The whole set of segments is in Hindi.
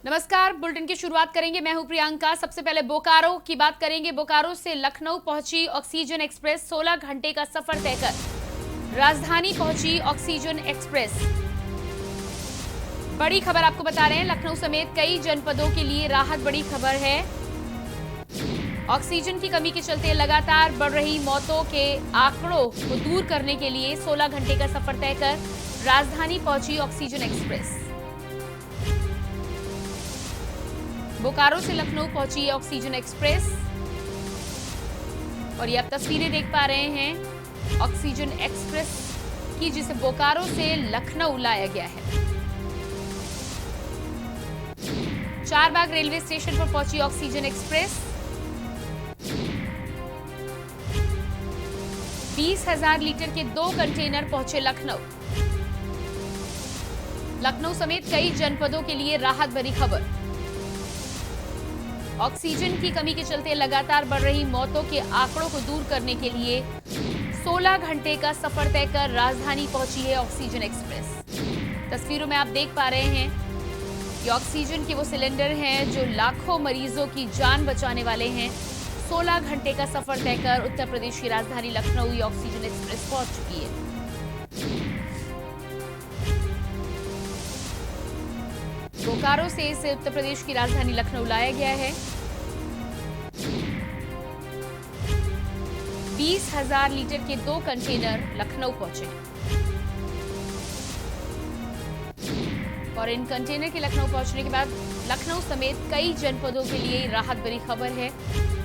नमस्कार। बुलेटिन की शुरुआत करेंगे, मैं हूं प्रियंका। सबसे पहले बोकारो की बात करेंगे। बोकारो से लखनऊ पहुंची ऑक्सीजन एक्सप्रेस 16 घंटे का सफर तय कर राजधानी पहुंची ऑक्सीजन एक्सप्रेस। बड़ी खबर आपको बता रहे हैं, लखनऊ समेत कई जनपदों के लिए राहत बड़ी खबर है। ऑक्सीजन की कमी के चलते लगातार बढ़ रही मौतों के आंकड़ों को दूर करने के लिए 16 घंटे का सफर तय कर राजधानी पहुंची ऑक्सीजन एक्सप्रेस। बोकारो से लखनऊ पहुंची है ऑक्सीजन एक्सप्रेस और ये आप तस्वीरें देख पा रहे हैं ऑक्सीजन एक्सप्रेस की, जिसे बोकारो से लखनऊ लाया गया है। चारबाग रेलवे स्टेशन पर पहुंची ऑक्सीजन एक्सप्रेस। 20,000 लीटर के 2 कंटेनर पहुंचे लखनऊ। लखनऊ समेत कई जनपदों के लिए राहत भरी खबर। ऑक्सीजन की कमी के चलते लगातार बढ़ रही मौतों के आंकड़ों को दूर करने के लिए 16 घंटे का सफर तय कर राजधानी पहुंची है ऑक्सीजन एक्सप्रेस। तस्वीरों में आप देख पा रहे हैं कि ऑक्सीजन के वो सिलेंडर हैं जो लाखों मरीजों की जान बचाने वाले हैं। 16 घंटे का सफर तय कर उत्तर प्रदेश की राजधानी लखनऊ ये ऑक्सीजन एक्सप्रेस पहुंच चुकी है। बोकारो से इसे उत्तर प्रदेश की राजधानी लखनऊ लाया गया है। 20,000 लीटर के 2 कंटेनर लखनऊ पहुंचे और इन कंटेनर के लखनऊ पहुंचने के बाद लखनऊ समेत कई जनपदों के लिए राहत भरी खबर है,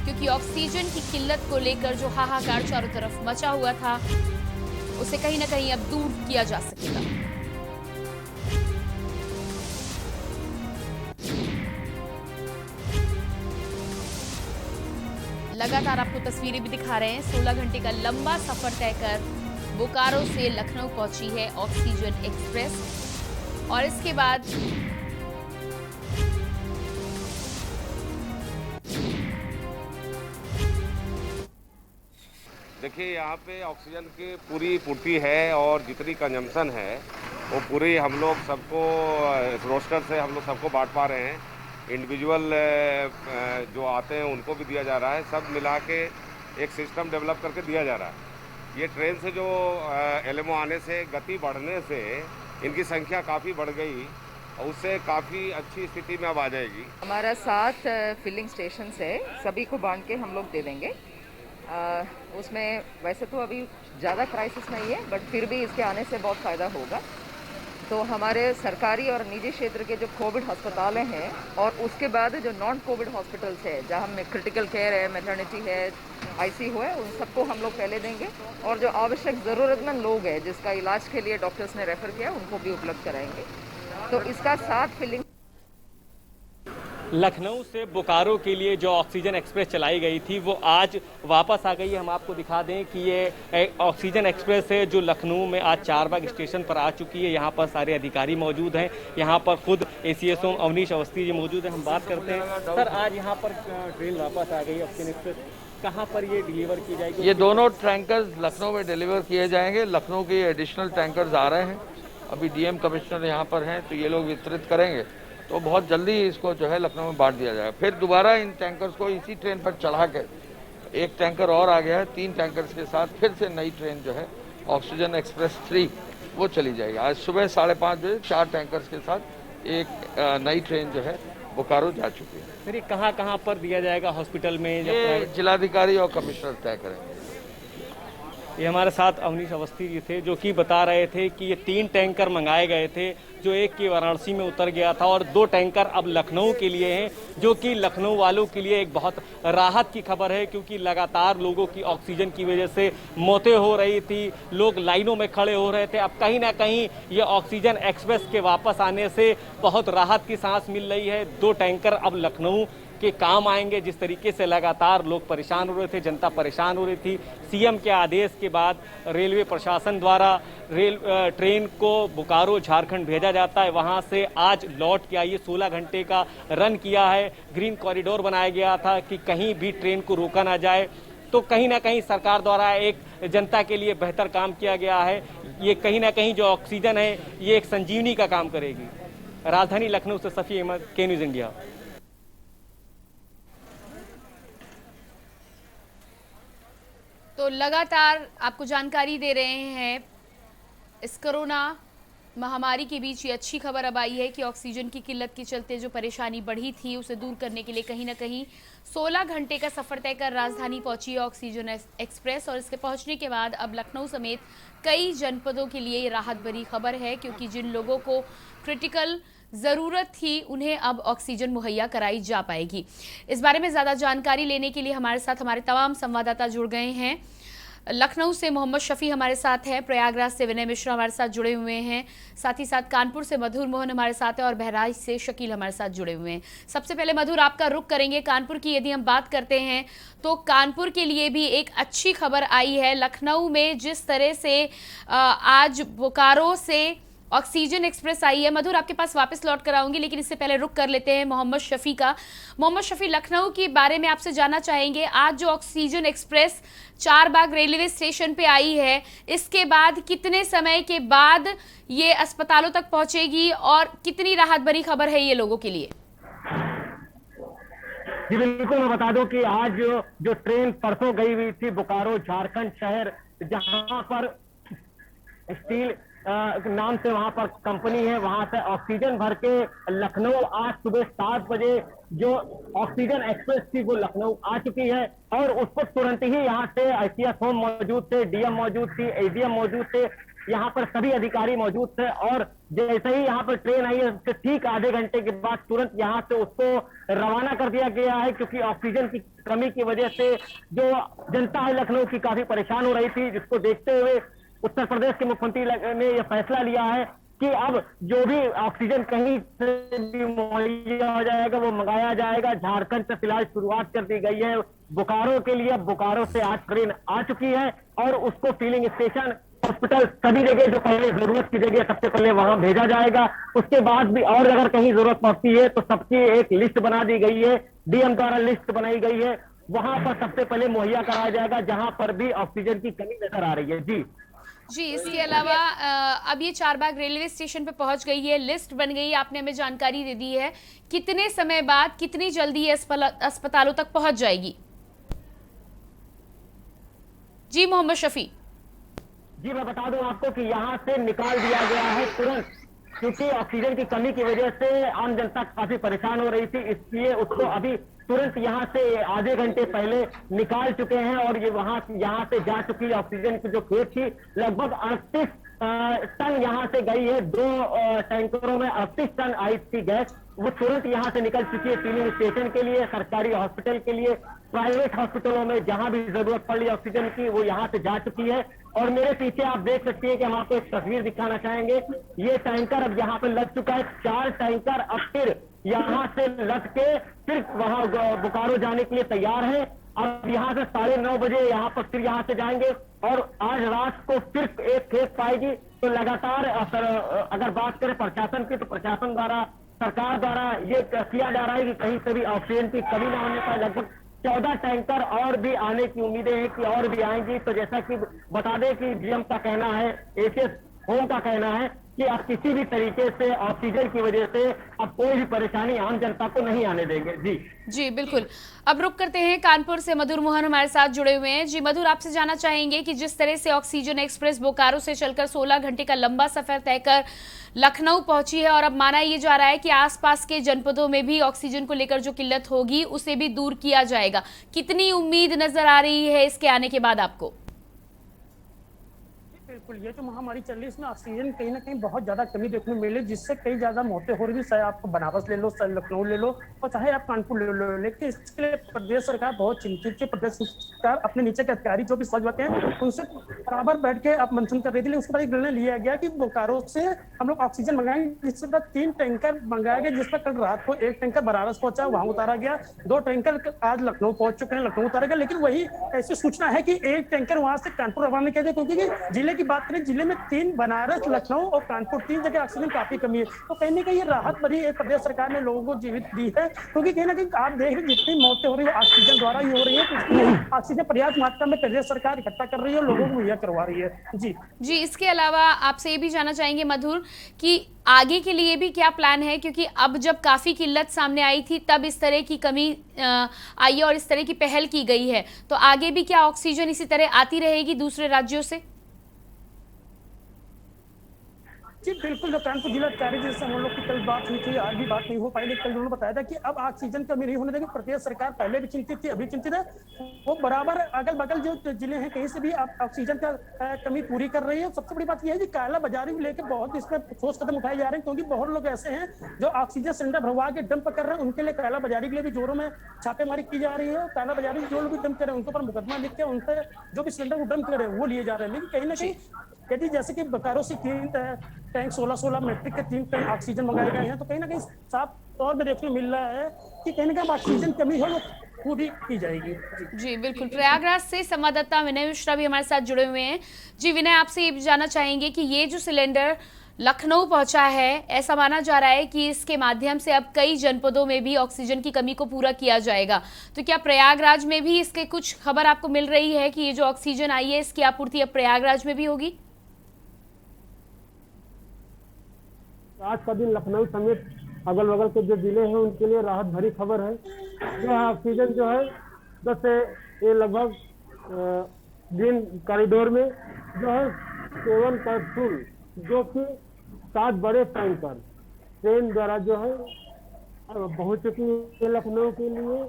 क्योंकि ऑक्सीजन की किल्लत को लेकर जो हाहाकार चारों तरफ मचा हुआ था उसे कहीं ना कहीं अब दूर किया जा सकेगा। लगातार आपको तस्वीरें भी दिखा रहे हैं। 16 घंटे का लंबा सफर तय कर बोकारो से लखनऊ पहुंची है ऑक्सीजन एक्सप्रेस और इसके बाद देखिए, यहाँ पे ऑक्सीजन की पूरी पूर्ति है और जितनी कंजम्पशन है वो पूरी हम लोग सबको रोस्टर से हम लोग सबको बांट पा रहे हैं। इंडिविजुअल जो आते हैं उनको भी दिया जा रहा है। सब मिला के एक सिस्टम डेवलप करके दिया जा रहा है। ये ट्रेन से जो एलएमओ आने से, गति बढ़ने से इनकी संख्या काफ़ी बढ़ गई और उससे काफ़ी अच्छी स्थिति में अब आ जाएगी। हमारा 7 फिलिंग स्टेशन है, सभी को बांट के हम लोग दे देंगे। उसमें वैसे तो अभी ज़्यादा क्राइसिस नहीं है, बट फिर भी इसके आने से बहुत फ़ायदा होगा। तो हमारे सरकारी और निजी क्षेत्र के जो कोविड अस्पताल हैं और उसके बाद जो नॉन कोविड हॉस्पिटल्स है, जहाँ में क्रिटिकल केयर है, मैटरनिटी है, आईसीयू है, उन सबको हम लोग पहले देंगे और जो आवश्यक ज़रूरतमंद लोग हैं जिसका इलाज के लिए डॉक्टर्स ने रेफ़र किया उनको भी उपलब्ध कराएंगे। तो इसका 7 फिलिंग। लखनऊ से बोकारो के लिए जो ऑक्सीजन एक्सप्रेस चलाई गई थी वो आज वापस आ गई है। हम आपको दिखा दें कि ये ऑक्सीजन एक्सप्रेस है जो लखनऊ में आज चारबाग स्टेशन पर आ चुकी है। यहाँ पर सारे अधिकारी मौजूद हैं। यहाँ पर खुद एसीएसओ अवनीश अवस्थी जी मौजूद हैं। हम बात करते हैं सर, आज यहाँ पर ट्रेन वापस आ गई ऑक्सीजन एक्सप्रेस, कहाँ पर ये डिलीवर की जाएगी? ये दोनों टैंकर्स लखनऊ में डिलीवर किए जाएंगे। लखनऊ के एडिशनल टैंकर्स आ रहे हैं, अभी डीएम कमिश्नर यहाँ पर हैं तो ये लोग वितरित करेंगे, तो बहुत जल्दी इसको जो है लखनऊ में बांट दिया जाएगा। फिर दोबारा इन टैंकर्स को इसी ट्रेन पर चढ़ा के, एक टैंकर और आ गया है, 3 टैंकर्स के साथ फिर से नई ट्रेन जो है ऑक्सीजन एक्सप्रेस 3 वो चली जाएगी। आज सुबह 5:30 बजे 4 टैंकर्स के साथ एक नई ट्रेन जो है बोकारो जा चुकी है। फिर ये कहाँ पर दिया जाएगा? हॉस्पिटल में? ये जिलाधिकारी और कमिश्नर तय करेंगे। ये हमारे साथ अवनीश अवस्थी जी थे जो कि बता रहे थे कि ये 3 टैंकर मंगाए गए थे, जो एक की वाराणसी में उतर गया था और 2 टैंकर अब लखनऊ के लिए हैं, जो कि लखनऊ वालों के लिए एक बहुत राहत की खबर है, क्योंकि लगातार लोगों की ऑक्सीजन की वजह से मौतें हो रही थी, लोग लाइनों में खड़े हो रहे थे। अब कहीं ना कहीं ये ऑक्सीजन एक्सप्रेस के वापस आने से बहुत राहत की सांस मिल रही है। 2 टैंकर अब लखनऊ के काम आएंगे। जिस तरीके से लगातार लोग परेशान हो रहे थे, जनता परेशान हो रही थी, सीएम के आदेश के बाद रेलवे प्रशासन द्वारा ट्रेन को बोकारो झारखंड भेजा जाता है। वहां से आज लौट के आई 16 घंटे का रन किया है। ग्रीन कॉरिडोर बनाया गया था कि कहीं भी ट्रेन को रोका ना जाए, तो कहीं ना कहीं सरकार द्वारा एक जनता के लिए बेहतर काम किया गया है। ये कहीं ना कहीं जो ऑक्सीजन है ये एक संजीवनी का काम करेगी। राजधानी लखनऊ से सफी अहमद, के न्यूज़ इंडिया। तो लगातार आपको जानकारी दे रहे हैं, इस कोरोना महामारी के बीच ये अच्छी खबर अब आई है कि ऑक्सीजन की किल्लत के चलते जो परेशानी बढ़ी थी उसे दूर करने के लिए कहीं ना कहीं 16 घंटे का सफर तय कर राजधानी पहुंची है ऑक्सीजन एक्सप्रेस। और इसके पहुंचने के बाद अब लखनऊ समेत कई जनपदों के लिए ये राहत भरी खबर है, क्योंकि जिन लोगों को क्रिटिकल ज़रूरत थी उन्हें अब ऑक्सीजन मुहैया कराई जा पाएगी। इस बारे में ज़्यादा जानकारी लेने के लिए हमारे साथ हमारे तमाम संवाददाता जुड़ गए हैं। लखनऊ से मोहम्मद शफी हमारे साथ है, प्रयागराज से विनय मिश्रा हमारे साथ जुड़े हुए हैं, साथ ही साथ कानपुर से मधुर मोहन हमारे साथ है और बहराइच से शकील हमारे साथ जुड़े हुए हैं। सबसे पहले मधुर, आपका रुख करेंगे कानपुर की। यदि हम बात करते हैं तो कानपुर के लिए भी एक अच्छी खबर आई है। लखनऊ में जिस तरह से आज बोकारो से ऑक्सीजन एक्सप्रेस आई है, मधुर आपके पास वापस लौट कर आऊंगी, लेकिन इससे पहले रुक कर लेते हैं मोहम्मद शफी का। मोहम्मद शफी, लखनऊ के बारे में आपसे जानना चाहेंगे, आज जो oxygen express Charbagh railway station पे आई है, इसके बाद कितने समय के बाद ये अस्पतालों तक पहुंचेगी और कितनी राहत भरी खबर है ये लोगों के लिए? जी बिल्कुल, मैं बता दूं कि आज जो ट्रेन परसों गई हुई थी बोकारो झारखंड शहर, जहां पर स्टील नाम से वहां पर कंपनी है, वहां से ऑक्सीजन भर के लखनऊ आज सुबह 7 बजे जो ऑक्सीजन एक्सप्रेस थी वो लखनऊ आ चुकी है। और उसको तुरंत ही यहाँ से आईसीएस होम मौजूद थे, डीएम मौजूद थी, एडीएम मौजूद थे, यहाँ पर सभी अधिकारी मौजूद थे। और जैसे ही यहाँ पर ट्रेन आई है उसके ठीक आधे घंटे के बाद तुरंत यहाँ से उसको रवाना कर दिया गया है, क्योंकि ऑक्सीजन की कमी की वजह से जो जनता है लखनऊ की काफी परेशान हो रही थी, जिसको देखते हुए उत्तर प्रदेश के मुख्यमंत्री ने यह फैसला लिया है कि अब जो भी ऑक्सीजन कहीं से भी मुहैया हो जाएगा वो मंगाया जाएगा। झारखंड से फिलहाल शुरुआत कर दी गई है बोकारो के लिए। बोकारो से आज ट्रेन आ चुकी है और उसको फिलिंग स्टेशन, हॉस्पिटल, सभी जगह जो पहले जरूरत की जगह सबसे पहले वहां भेजा जाएगा। उसके बाद भी और अगर कहीं जरूरत पड़ती है तो सबकी एक लिस्ट बना दी गई है, डीएम द्वारा लिस्ट बनाई गई है, वहां पर सबसे पहले मुहैया कराया जाएगा जहां पर भी ऑक्सीजन की कमी नजर आ रही है। जी, इसके अलावा अब ये चारबाग रेलवे स्टेशन पे पहुंच गई है, लिस्ट बन गई है, आपने हमें जानकारी दे दी है। कितने समय बाद, कितनी जल्दी ये अस्पतालों तक पहुंच जाएगी? जी मोहम्मद शफी। जी मैं बता दूं आपको कि यहाँ से निकाल दिया गया है तुरंत, क्योंकि ऑक्सीजन की कमी की वजह से आम जनता काफी परेशान हो रही थी, इसलिए उसको अभी तुरंत यहाँ से आधे घंटे पहले निकाल चुके हैं। और ये यहाँ से जा चुकी है ऑक्सीजन की जो खेप थी, लगभग 38 टन यहाँ से गई है। 2 टैंकरों में 38 टन आई थी गैस, वो तुरंत यहाँ से निकल चुकी है फिलिंग स्टेशन के लिए, सरकारी हॉस्पिटल के लिए, प्राइवेट हॉस्पिटलों में जहां भी जरूरत पड़ी ऑक्सीजन की वो यहाँ से जा चुकी है। और मेरे पीछे आप देख सकते हैं कि हम आपको एक तस्वीर दिखाना चाहेंगे, ये टैंकर अब यहाँ पे लग चुका है। 4 टैंकर अब फिर यहाँ से लग के फिर वहां बोकारो जाने के लिए तैयार है। अब यहाँ से 9:30 बजे यहाँ पर फिर यहाँ से जाएंगे और आज रात को फिर एक खेप पाएगी। तो लगातार अगर बात करें प्रशासन की, तो प्रशासन द्वारा, सरकार द्वारा ये किया जा रहा है कि कहीं से भी ऑक्सीजन की कमी न होने पाए। लगभग 14 टैंकर और भी आने की उम्मीदें हैं कि और भी आएंगी। तो जैसा कि बता दें कि डीएम का कहना है, एसीएस होम का कहना है कि अब किसी भी तरीके से ऑक्सीजन की वजह से अब कोई भी परेशानी आम जनता को नहीं आने देंगे। जी बिल्कुल। अब रुक करते हैं, कानपुर से मधुर मोहन हमारे साथ जुड़े हुए हैं। जी मधुर, आपसे जानना चाहेंगे कि जिस तरह से ऑक्सीजन एक्सप्रेस बोकारो से चलकर 16 घंटे का लंबा सफर तय कर लखनऊ पहुंची है और अब माना ये जा रहा है कि आसपास के जनपदों में भी ऑक्सीजन को लेकर जो किल्लत होगी उसे भी दूर किया जाएगा, कितनी उम्मीद नजर आ रही है इसके आने के बाद आपको? बिल्कुल, ये जो महामारी चल रही है इसमें ऑक्सीजन कहीं ना कहीं बहुत ज्यादा कमी देखने को मिली, जिससे कई ज्यादा मौतें हो रही है। चाहे आप बनारस ले लो, चाहे लखनऊ ले लो और चाहे आप कानपुर ले लो। लेकिन इसके लिए प्रदेश सरकार बहुत चिंतित है। प्रदेश सरकार अपने नीचे के अधिकारी जो भी सजवते हैं उनसे बराबर बैठ के आप मंथन कर रही थी। उसके बाद एक निर्णय लिया गया कि बोकारो से हम लोग ऑक्सीजन मंगाएंगे, जिसके बाद 3 टैंकर मंगाया गया, जिसमें कल रात को 1 टैंकर बनारस पहुंचा, वहां उतारा गया। 2 टैंकर आज लखनऊ पहुंच चुके हैं, लखनऊ उतारा गया। लेकिन वही ऐसी सूचना है कि 1 टैंकर वहां से कानपुर रवाना किया गया, क्योंकि जिले की की बात करें, जिले में 3 बनारस, लखनऊ और कानपुर 3 जगह ऑक्सीजन काफी कमी है। तो कहीं ना कहीं ये राहत भरी प्रदेश सरकार ने लोगों को जीवित दी है, क्योंकि कहीं ना कहीं आप देख रहे जितनी मौतें हो रही है ऑक्सीजन द्वारा ही हो रही है, तो इसलिए ऑक्सीजन पर्याप्त मात्रा में प्रदेश सरकार इकट्ठा कर रही है और लोगों को मुहैया करवा रही है। जी, इसके अलावा आपसे ये भी जानना चाहेंगे मधुर कि आगे के लिए भी क्या प्लान है, क्योंकि अब जब काफी किल्लत सामने आई थी तब इस तरह की कमी आई है और इस तरह की पहल की गई है, तो आगे भी क्या ऑक्सीजन इसी तरह आती रहेगी दूसरे राज्यों से? जी बिल्कुल, जो कानपुर जिला अधिकारी जिससे हम लोग की कल बात हुई थी, आज भी बात नहीं हो पाई, लेकिन कल उन्होंने बताया था कि अब ऑक्सीजन कमी नहीं होने देगी। प्रदेश सरकार पहले भी चिंतित थी, अभी चिंतित है, वो बराबर अगल बगल जो जिले हैं कहीं से भी ऑक्सीजन का कमी पूरी कर रही है। सबसे बड़ी बात यह है कि काला बाजारी को लेकर बहुत इसमें ठोस कदम उठाए जा रहे हैं, क्योंकि बहुत लोग ऐसे हैं जो ऑक्सीजन सिलेंडर भरवा के डंप कर रहे हैं। उनके लिए काला बाजारी के लिए भी जोरों में छापेमारी की जा रही है। काला बाजारी जो लोग भी डंप कर रहे हैं उनके ऊपर मुकदमा लिख के उनसे जो भी सिलेंडर डंप कर रहे हैं वो लिए जा रहे हैं। लेकिन कहीं ना कहीं यदि जैसे कि बोकारो से 3 टैंक 16 मेट्रिक के 3 टन ऑक्सीजन मंगाए गए हैं, तो कहीं ना कहीं साफ तौर पर देखने मिल रहा है कि कहीं ना कहीं ऑक्सीजन कमी है वो पूरी की जाएगी। जी बिल्कुल, प्रयागराज से संवाददाता विनय मिश्रा भी हमारे साथ जुड़े हुए हैं। जी विनय, आपसे ये भी जानना चाहेंगे कि ये जो सिलेंडर लखनऊ पहुंचा है, ऐसा माना जा रहा है कि इसके माध्यम से अब कई जनपदों में भी ऑक्सीजन की कमी को पूरा किया जाएगा, तो क्या प्रयागराज में भी इसके कुछ खबर आपको मिल रही है कि ये जो ऑक्सीजन आई है इसकी आपूर्ति अब प्रयागराज में भी होगी? आज का दिन लखनऊ समेत अगल बगल के जो जिले हैं उनके लिए राहत भरी खबर है। यह ऑक्सीजन जो है 10 से ये लगभग ग्रीन कॉरिडोर में जो है 7 कैप्सूल, जो कि 7 बड़े टैंकर ट्रेन द्वारा जो है पहुंच चुकी है लखनऊ के लिए,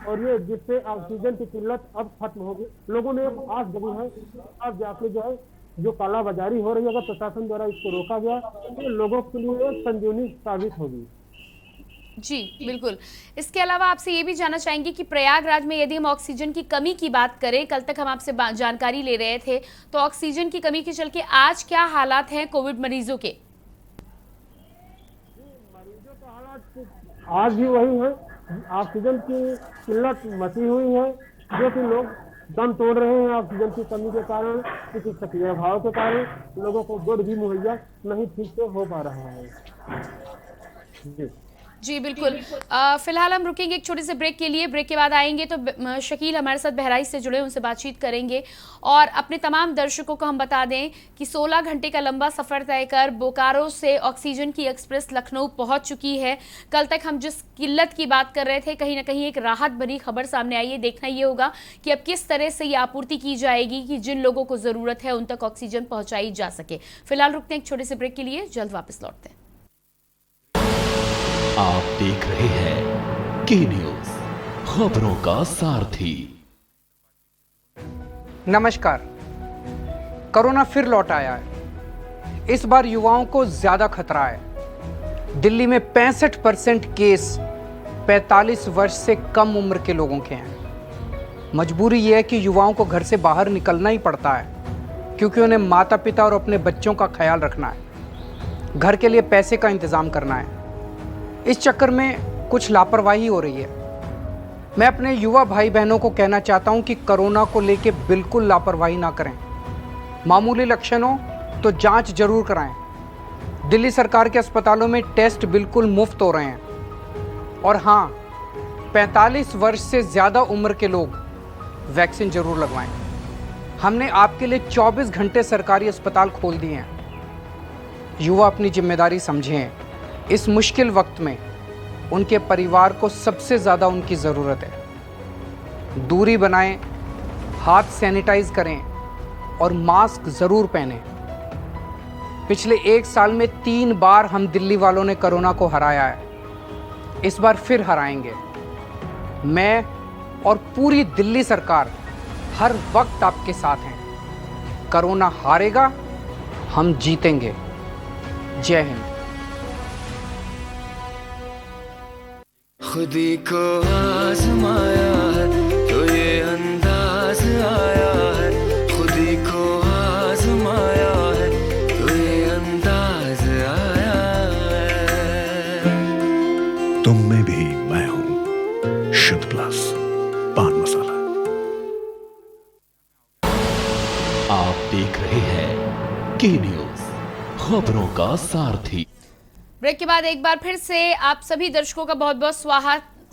और ये जिससे ऑक्सीजन की किल्लत अब खत्म होगी। लोगों ने एक आस जगी है, अब जाके जो है जो काला बाजारी हो रही है, अगर प्रशासन द्वारा इसको रोका गया तो लोगों के लिए एक संजीवनी साबित होगी। जी बिल्कुल, इसके अलावा आपसे ये भी जानना चाहेंगे कि प्रयागराज में यदि हम ऑक्सीजन की कमी की बात करें, कल तक हम आपसे जानकारी ले रहे थे, तो ऑक्सीजन की कमी के चल के आज क्या हालात हैं कोविड मरीजों के? मरीजों के हालात आज भी वही है, ऑक्सीजन की किल्लत मची हुई है, जो कि लोग दम तोड़ रहे हैं ऑक्सीजन की कमी के कारण, चिकित्सकीय अभाव के कारण लोगों को बेड भी मुहैया नहीं ठीक से हो पा रहा है। जी बिल्कुल, फिलहाल हम रुकेंगे एक छोटे से ब्रेक के लिए। ब्रेक के बाद आएंगे तो शकील हमारे साथ बहराइच से जुड़े, उनसे बातचीत करेंगे और अपने तमाम दर्शकों को हम बता दें कि 16 घंटे का लंबा सफर तय कर बोकारो से ऑक्सीजन की एक्सप्रेस लखनऊ पहुंच चुकी है। कल तक हम जिस किल्लत की बात कर रहे थे, कहीं ना कहीं एक राहत भरी खबर सामने आई है। देखना ये होगा कि अब किस तरह से ये आपूर्ति की जाएगी कि जिन लोगों को जरूरत है उन तक ऑक्सीजन पहुंचाई जा सके। फिलहाल रुकते हैं एक छोटे से ब्रेक के लिए, जल्द वापस लौटते हैं। आप देख रहे हैं के न्यूज, खबरों का सारथी। नमस्कार। कोरोना फिर लौट आया है। इस बार युवाओं को ज्यादा खतरा है। दिल्ली में 65% केस 45 वर्ष से कम उम्र के लोगों के हैं। मजबूरी यह है कि युवाओं को घर से बाहर निकलना ही पड़ता है, क्योंकि उन्हें माता पिता और अपने बच्चों का ख्याल रखना है, घर के लिए पैसे का इंतजाम करना है। इस चक्कर में कुछ लापरवाही हो रही है। मैं अपने युवा भाई बहनों को कहना चाहता हूं कि कोरोना को लेकर बिल्कुल लापरवाही ना करें। मामूली लक्षण हो तो जांच जरूर कराएं। दिल्ली सरकार के अस्पतालों में टेस्ट बिल्कुल मुफ्त हो रहे हैं। और हाँ, 45 वर्ष से ज़्यादा उम्र के लोग वैक्सीन जरूर लगवाएं। हमने आपके लिए 24 घंटे सरकारी अस्पताल खोल दिए हैं। युवा अपनी जिम्मेदारी समझें। इस मुश्किल वक्त में उनके परिवार को सबसे ज़्यादा उनकी ज़रूरत है। दूरी बनाएं, हाथ सैनिटाइज करें और मास्क ज़रूर पहनें। पिछले 1 साल में 3 बार हम दिल्ली वालों ने कोरोना को हराया है। इस बार फिर हराएंगे। मैं और पूरी दिल्ली सरकार हर वक्त आपके साथ हैं। कोरोना हारेगा, हम जीतेंगे। जय हिंद। खुदी को आजमाया है तो ये अंदाज आया है, खुदी को आजमाया है तो ये अंदाज आया है। तुम में भी मैं हूं, शुद्ध प्लस पान मसाला। आप देख रहे हैं की न्यूज, खबरों का सारथी। ब्रेक के बाद एक बार फिर से आप सभी दर्शकों का बहुत बहुत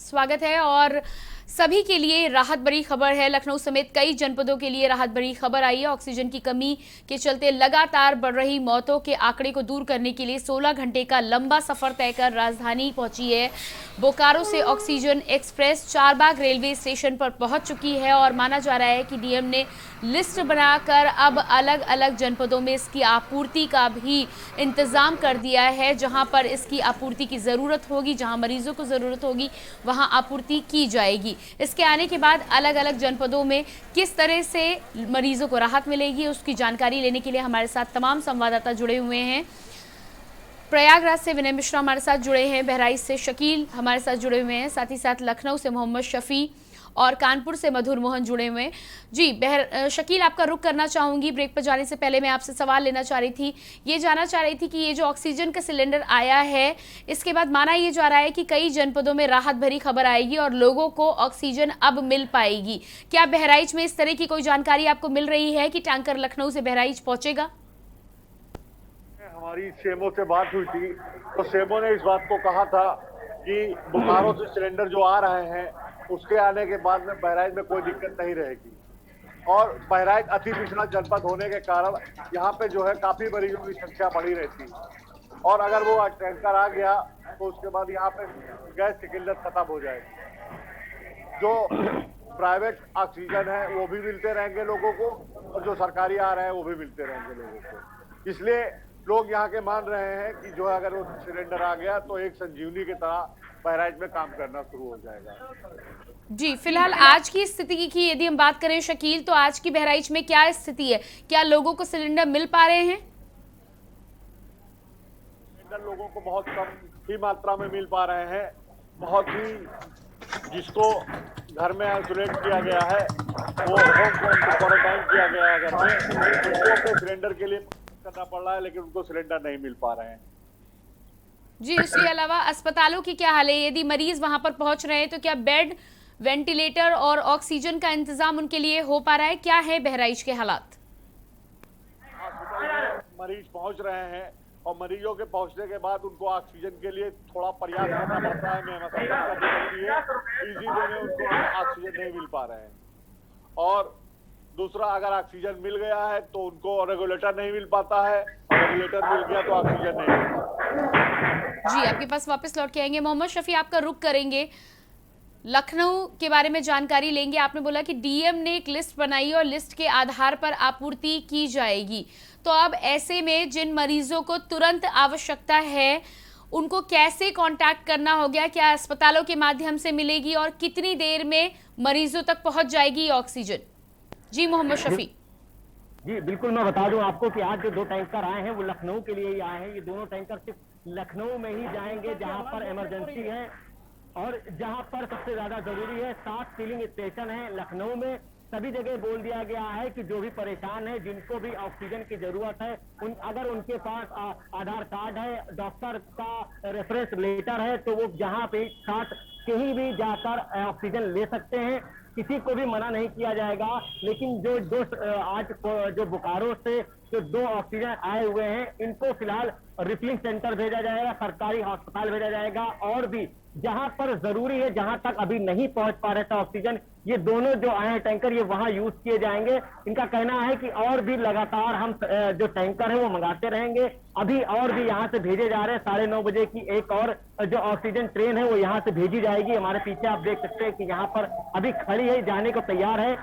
स्वागत है और सभी के लिए राहत भरी खबर है। लखनऊ समेत कई जनपदों के लिए राहत भरी खबर आई है। ऑक्सीजन की कमी के चलते लगातार बढ़ रही मौतों के आंकड़े को दूर करने के लिए 16 घंटे का लंबा सफर तय कर राजधानी पहुंची है। बोकारो से oxygen express Charbagh railway station पर पहुंच चुकी है और माना जा रहा है कि डीएम ने लिस्ट बनाकर अब अलग अलग जनपदों में इसकी आपूर्ति का भी इंतजाम कर दिया है। जहां पर इसकी आपूर्ति की जरूरत होगी, जहां मरीजों को जरूरत होगी, वहां आपूर्ति की जाएगी। इसके आने के बाद अलग अलग जनपदों में किस तरह से मरीजों को राहत मिलेगी, उसकी जानकारी लेने के लिए हमारे साथ तमाम संवाददाता जुड़े हुए हैं। प्रयागराज से विनय मिश्रा हमारे साथ जुड़े हैं, बहराइच से शकील हमारे साथ जुड़े हुए हैं, साथ ही साथ लखनऊ से मोहम्मद शफी और कानपुर से मधुर मोहन जुड़े हुए हैं। जी शकील, आपका रुख करना चाहूंगी। ब्रेक पर जाने से पहले मैं आपसे सवाल लेना चाह रही थी, ये जानना चाह रही थी कि ये जो ऑक्सीजन का सिलेंडर आया है, इसके बाद माना ये जा रहा है कि कई जनपदों में राहत भरी खबर आएगी और लोगों को ऑक्सीजन अब मिल पाएगी। क्या बहराइच में इस तरह की कोई जानकारी आपको मिल रही है कि टैंकर लखनऊ से बहराइच पहुंचेगा? हमारी सेमो से बात हुई थी तो सेमो ने इस बात को कहा था कि बोकारो से सिलेंडर जो आ रहे हैं उसके आने के बाद में बहराइच में कोई दिक्कत नहीं रहेगी। और बहराइच अति पिछड़ा जनपद होने के कारण यहाँ पे जो है काफी मरीजों की संख्या बढ़ी रहती है और अगर वो टैंकर आ गया तो उसके बाद यहाँ पे गैस की किल्लत खत्म हो जाएगी। जो प्राइवेट ऑक्सीजन है वो भी मिलते रहेंगे लोगों को और जो सरकारी आ रहे हैं वो भी मिलते रहेंगे लोगों को। इसलिए लोग यहाँ के मान रहे हैं कि जो अगर वो सिलेंडर आ गया तो एक संजीवनी की तरह बहराइच में काम करना शुरू हो जाएगा। जी, फिलहाल आज की स्थिति की यदि हम बात करें शकील, तो आज की बहराइच में क्या स्थिति है? क्या लोगों को सिलेंडर मिल पा रहे हैं? सिलेंडर लोगों को बहुत कम ही मात्रा में मिल पा रहे हैं। बहुत ही जिसको घर में आइसोलेट किया गया है, वो होम क्वारंटाइन किया गया है घर में, उनको अपने सिलेंडर के लिए करना पड़ रहा है, लेकिन उनको सिलेंडर नहीं मिल पा रहे हैं। जी, उसके अलावा अस्पतालों की क्या हाल है? यदि मरीज वहां पर पहुंच रहे हैं तो क्या बेड, वेंटिलेटर और ऑक्सीजन का इंतजाम उनके लिए हो पा रहा है? क्या है बहराइच के हालात? मरीज पहुंच रहे हैं और मरीजों के पहुंचने के बाद उनको ऑक्सीजन के लिए थोड़ा प्रयास करना पड़ता है, मेहनत करनी पड़ती है। इजी वे में उनको ऑक्सीजन नहीं मिल पा रहे हैं। और दूसरा, अगर ऑक्सीजन मिल गया है तो उनको रेगुलेटर नहीं मिल पाता है, और रेगुलेटर मिल गया तो ऑक्सीजन नहीं मिल पाता। जी, आपके पास वापस लौट के आएंगे। मोहम्मद शफी, आपका रुख करेंगे, लखनऊ के बारे में जानकारी लेंगे। आपने बोला कि डीएम ने एक लिस्ट बनाई और लिस्ट के आधार पर आपूर्ति की जाएगी, तो अब ऐसे में जिन मरीजों को तुरंत आवश्यकता है उनको कैसे कांटेक्ट करना हो गया? क्या अस्पतालों के माध्यम से मिलेगी और कितनी देर में मरीजों तक पहुंच जाएगी ऑक्सीजन? जी मोहम्मद शफी। जी बिल्कुल, मैं बता दूं आपको कि आज जो 2 टैंकर आए हैं वो लखनऊ के लिए ही आए हैं। ये दोनों टैंकर सिर्फ लखनऊ में ही जाएंगे जहां पर इमरजेंसी है और जहां पर सबसे ज्यादा जरूरी है। 7 फिलिंग स्टेशन है लखनऊ में। सभी जगह बोल दिया गया है कि जो भी परेशान है, जिनको भी ऑक्सीजन की जरूरत है, अगर उनके पास आधार कार्ड है, डॉक्टर का रेफरेंस लेटर है, तो वो जहां पे साथ कहीं भी जाकर ऑक्सीजन ले सकते हैं। किसी को भी मना नहीं किया जाएगा। लेकिन आज जो बोकारो से जो 2 ऑक्सीजन आए हुए हैं, इनको फिलहाल रिफिलिंग सेंटर भेजा जाएगा, सरकारी अस्पताल भेजा जाएगा और भी जहां पर जरूरी है, जहां तक अभी नहीं पहुंच पा रहे थे ऑक्सीजन, ये दोनों जो आए हैं टैंकर, ये वहां यूज किए जाएंगे। इनका कहना है कि और भी लगातार हम जो टैंकर है वो मंगाते रहेंगे। अभी और भी यहाँ से भेजे जा रहे हैं। 9:30 बजे की एक और जो ऑक्सीजन ट्रेन है वो यहाँ से भेजी जाएगी। हमारे पीछे आप देख सकते हैं कि यहाँ पर अभी खड़ी है, जाने को तैयार है।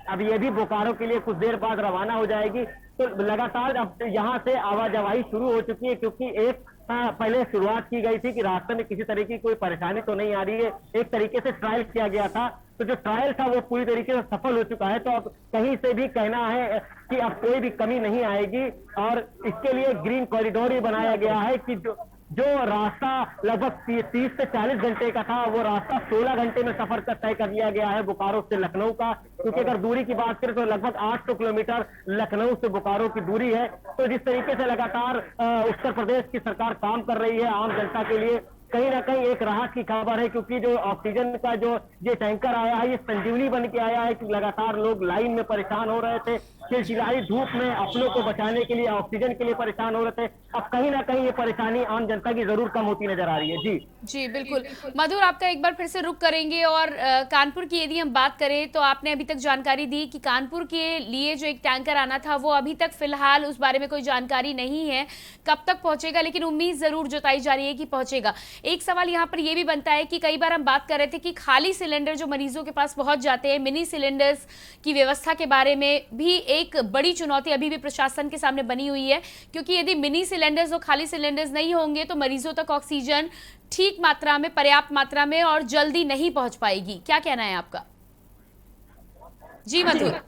अब ये भी बोकारो के लिए कुछ देर बाद रवाना हो जाएगी। तो लगातार अब यहाँ से आवाजाही शुरू हो चुकी है, क्योंकि एक पहले शुरुआत की गई थी कि रास्ते में किसी तरह की कोई परेशानी तो नहीं आ रही है। एक तरीके से ट्रायल किया गया था, तो जो ट्रायल था वो पूरी तरीके से सफल हो चुका है। तो अब कहीं से भी कहना है कि अब कोई भी कमी नहीं आएगी और इसके लिए ग्रीन कॉरिडोर ही बनाया गया है कि जो रास्ता लगभग 30 से 40 घंटे का था, वो रास्ता 16 घंटे में सफर का तय कर लिया गया है बोकारो से लखनऊ का। क्योंकि अगर दूरी की बात करें तो लगभग 800 किलोमीटर लखनऊ से बोकारो की दूरी है। तो जिस तरीके से लगातार उत्तर प्रदेश की सरकार काम कर रही है आम जनता के लिए, कहीं ना कहीं एक राहत की खबर है। क्योंकि जो ऑक्सीजन का जो ये टैंकर आया है, ये संजीवनी बन के आया है कि लगातार लोग लाइन में परेशान हो रहे थे। चिलचिलाई धूप में अपनों को बचाने के लिए, ऑक्सीजन के लिए परेशान हो रहे थे। अब कहीं ना कहीं ये परेशानी आम जनता की जरूर कम होती नजर आ रही है। जी बिल्कुल। मधुर, आपका एक बार फिर से रुख करेंगे और कानपुर की यदि हम बात करें तो आपने अभी तक जानकारी दी कि कानपुर के लिए जो एक टैंकर आना था वो अभी तक फिलहाल उस बारे में कोई जानकारी नहीं है कब तक पहुंचेगा, लेकिन उम्मीद जरूर जताई जा रही है कि पहुंचेगा। एक सवाल यहाँ पर यह भी बनता है कि कई बार हम बात कर रहे थे कि खाली सिलेंडर जो मरीजों के पास पहुंच जाते हैं, मिनी सिलेंडर्स की व्यवस्था के बारे में भी एक बड़ी चुनौती अभी भी प्रशासन के सामने बनी हुई है, क्योंकि यदि मिनी सिलेंडर्स और खाली सिलेंडर्स नहीं होंगे तो मरीजों तक ऑक्सीजन ठीक मात्रा में, पर्याप्त मात्रा में और जल्दी नहीं पहुंच पाएगी। क्या कहना है आपका? जी मधुर।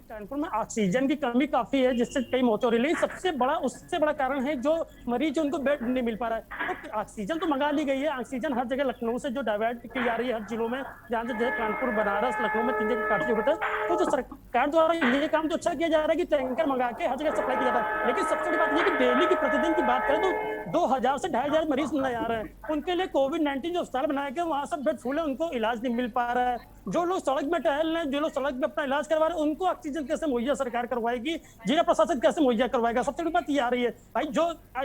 कानपुर में ऑक्सीजन की कमी काफी है, जिससे कई मौतें हो रही है, लेकिन उससे बड़ा कारण है जो मरीज उनको बेड नहीं मिल पा रहा है। तो ऑक्सीजन तो मंगा ली गई है, ऑक्सीजन हर जगह लखनऊ से जो डाइवर्ट की जा रही है हर जिलों में, जहाँ से जैसे कानपुर, बनारस, लखनऊ में 3 जगह काफी जरूरत है। तो जो सरकार द्वारा ये काम तो अच्छा किया जा रहा है कि टैंकर मंगा के हर जगह सप्लाई किया जाता है, लेकिन सबसे बड़ी बात यह कि डेली की प्रतिदिन की बात करें तो 2000 से 2500 मरीज नए आ रहे हैं। उनके लिए कोविड-19 जो अस्पताल बनाया गया वहाँ सब बेड फुल है, उनको इलाज नहीं मिल पा रहा है। जो लोग सड़क में टहल रहे हैं, जो लोग सड़क में अपना इलाज करवा रहे हैं, उनको ऑक्सीजन कैसे मुहैया सरकार करवाएगी, जिला प्रशासन कैसे मुहैया करवाएगा? सबसे बड़ी बात ये आ रही है भाई, जो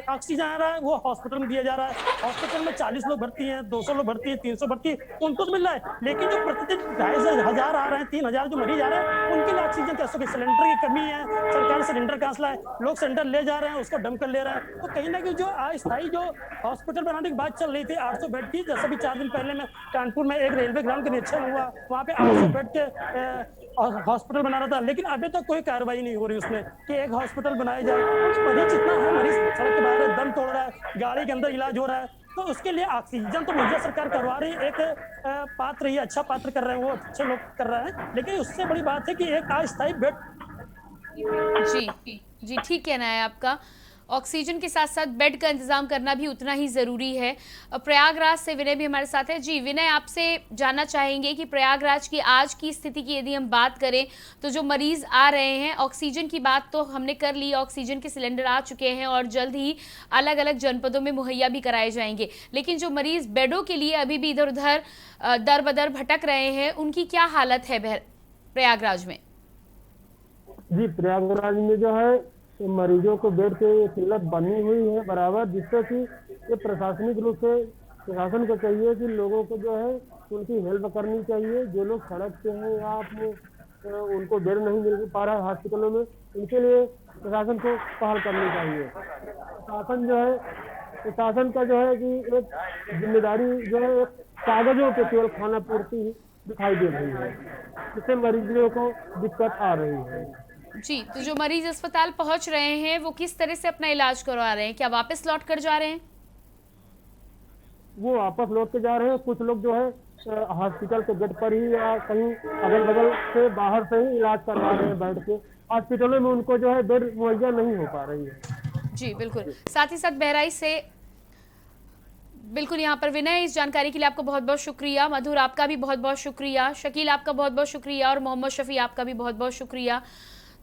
ऑक्सीजन आ रहा है वो हॉस्पिटल में दिया जा रहा है। हॉस्पिटल में 40 लोग भर्ती हैं, 200 लोग भर्ती है, 300 भर्ती है, उनको तो मिल रहा है, लेकिन जो प्रतिदिन 2500 आ रहे हैं, 3000 जो मरीज आ रहे हैं, उनके लिए ऑक्सीजन कैसे होगी? सिलेंडर की कमी है, सरकार सिलेंडर कहाँ से लाए? लोग सिलेंडर ले जा रहे हैं, उसको डंप कर ले रहे हैं। तो कहीं ना कहीं जो अस्थायी जो हॉस्पिटल बनाने की बात चल रही थी 800 बेड की, जैसे भी 4 दिन पहले मैं कानपुर में एक रेलवे ग्राउंड का निरीक्षण हुआ, वहाँ पे 800 बेड के हॉस्पिटल बना रहा था, लेकिन अभी तक कोई कार्रवाई नहीं हो रही उसमें कि एक हॉस्पिटल बनाया जाए। मरीज इतना है, मरीज सड़क के बाहर दम तोड़ रहा है, गाड़ी के अंदर इलाज हो रहा है, तो उसके लिए ऑक्सीजन तो मुझे सरकार करवा रही है, एक पात्र ही अच्छा पात्र कर रहे हैं, वो अच्छे लोग कर रहे हैं, लेकिन उससे बड़ी बात है कि एक अस्थायी बेड। जी ठीक कहना है आपका। ऑक्सीजन के साथ साथ बेड का इंतजाम करना भी उतना ही ज़रूरी है। प्रयागराज से विनय भी हमारे साथ है। जी विनय, आपसे जानना चाहेंगे कि प्रयागराज की आज की स्थिति की यदि हम बात करें तो जो मरीज़ आ रहे हैं, ऑक्सीजन की बात तो हमने कर ली, ऑक्सीजन के सिलेंडर आ चुके हैं और जल्द ही अलग अलग जनपदों में मुहैया भी कराए जाएंगे, लेकिन जो मरीज़ बेडों के लिए अभी भी इधर उधर दर बदर भटक रहे हैं, उनकी क्या हालत है प्रयागराज में? जी, प्रयागराज में जो है मरीजों को बेड की किल्लत बनी हुई है बराबर, जिससे कि ये प्रशासनिक रूप से प्रशासन को चाहिए कि लोगों को जो है उनकी हेल्प करनी चाहिए। जो लोग सड़क पे हैं या अपने उनको बेड नहीं मिल पा रहा है हॉस्पिटलों में, उनके लिए प्रशासन को पहल करनी चाहिए। प्रशासन का जो है कि एक जिम्मेदारी जो है एक कागजों पे केवल खाना पूर्ति दिखाई दे रही है, जिससे मरीजों को दिक्कत आ रही है। जी, तो जो मरीज अस्पताल पहुंच रहे हैं वो किस तरह से अपना इलाज करवा रहे हैं? क्या वापस लौट कर जा रहे हैं? वो वापस लौट के जा रहे हैं। कुछ लोग जो है हॉस्पिटल के गेट पर ही या कहीं अगल बगल से बाहर से ही इलाज करवा रहे हैं बैठ के। हॉस्पिटलों में उनको जो है बेड मुहैया नहीं हो पा रही है। जी बिल्कुल। साथ ही साथ बहराइच से बिल्कुल यहाँ पर विनय, इस जानकारी के लिए आपका बहुत बहुत शुक्रिया। मधुर, आपका भी बहुत बहुत शुक्रिया। शकील, आपका बहुत बहुत शुक्रिया। और मोहम्मद शफी, आपका भी बहुत बहुत शुक्रिया।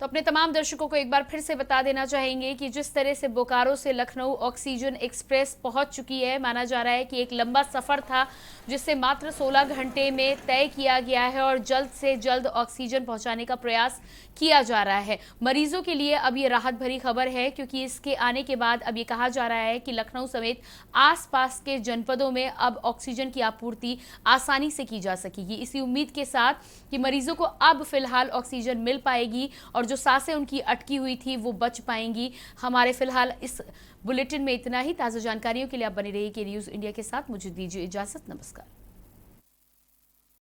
तो अपने तमाम दर्शकों को एक बार फिर से बता देना चाहेंगे कि जिस तरह से बोकारो से लखनऊ ऑक्सीजन एक्सप्रेस पहुंच चुकी है, माना जा रहा है कि एक लंबा सफ़र था जिसे मात्र 16 घंटे में तय किया गया है और जल्द से जल्द ऑक्सीजन पहुंचाने का प्रयास किया जा रहा है। मरीजों के लिए अब ये राहत भरी खबर है, क्योंकि इसके आने के बाद अब ये कहा जा रहा है कि लखनऊ समेत आसपास के जनपदों में अब ऑक्सीजन की आपूर्ति आसानी से की जा सकेगी। इसी उम्मीद के साथ कि मरीजों को अब फिलहाल ऑक्सीजन मिल पाएगी और जो सांसें उनकी अटकी हुई थी वो बच पाएंगी। हमारे फिलहाल इस बुलेटिन में इतना ही। ताज़ा जानकारियों के लिए आप बने रहिए के न्यूज़ इंडिया के साथ। मुझे दीजिए इजाज़त। नमस्कार।